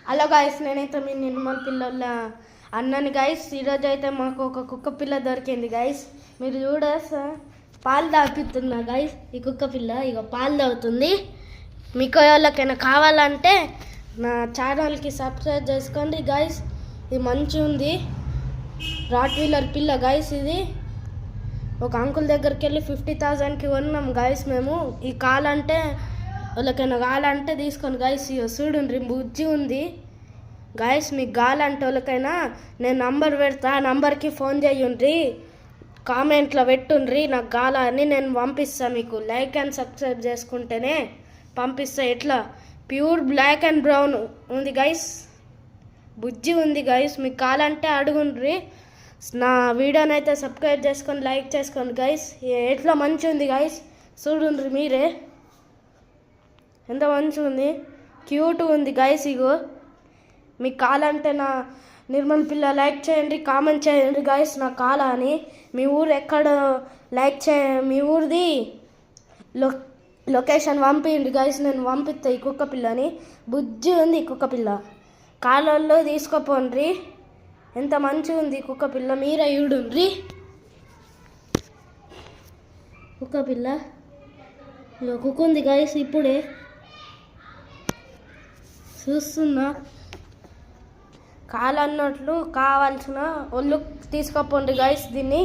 Hello guys, నేనైతే మీ నిర్మల్ పిల్లల అన్నని గాయస్. ఈరోజు అయితే మాకు ఒక కుక్క పిల్ల దొరికింది గాయస్. మీరు పాలు తాగుతున్నా గాయస్. ఈ కుక్క పిల్ల ఇక పాలు తాగుతుంది. మీకు ఎవరికైనా కావాలంటే నా ఛానల్కి సబ్స్క్రైబ్ చేసుకోండి గాయస్. ఇది మంచి ఉంది, రాట్ వీలర్ పిల్ల గాయస్. ఇది ఒక అంకుల్ దగ్గరికి వెళ్ళి 50,000కి కొన్నాం గాయస్ మేము. ఈ కాలంటే వాళ్ళకైనా కావాలంటే తీసుకొని గాయస్. చూడండి, బుజ్జి ఉంది గాయస్. మీకు కావాలంటే వాళ్ళకైనా నేను నంబర్ పెడతా, ఆ నంబర్కి ఫోన్ చేయండి, కామెంట్లో పెట్టుండ్రి. నాకు కావాలని నేను పంపిస్తాను. మీకు లైక్ అండ్ సబ్స్క్రైబ్ చేసుకుంటేనే పంపిస్తా. ఎట్లా ప్యూర్ బ్లాక్ అండ్ బ్రౌన్ ఉంది గాయస్, బుజ్జి ఉంది గాయస్. మీకు కావాలంటే అడుగుండ్రి. నా వీడియోని అయితే సబ్స్క్రైబ్ చేసుకొని లైక్ చేసుకోండి గాయస్. ఎట్లా మంచి ఉంది గాయస్, చూడండి మీరే ఎంత మంచిగా ఉంది, క్యూట్గా ఉంది గాయస్. ఇగో మీకు కావాలంటే నా నిర్మల్ పిల్ల లైక్ చేయండి, కామెంట్ చేయండి గాయస్. నాకు కాలా అని మీ ఊరు ఎక్కడ లైక్ మీ ఊరిది లొకేషన్ పంపించండి గాయస్. నేను పంపిస్తా ఈ కుక్క పిల్లని. బుజ్జి ఉంది ఈ కుక్క పిల్ల, కాలంలో తీసుకుపోండ్రి. ఎంత మంచిగా ఉంది ఈ కుక్క పిల్ల, మీరే చూడుండ్రి. కుక్క పిల్ల ఇక కుక్క ఉంది గాయస్, ఇప్పుడే చూస్తున్నా. కాలన్నట్లు కావాల్సిన ఒళ్ళు తీసుకుపోండి గాయస్. దీన్ని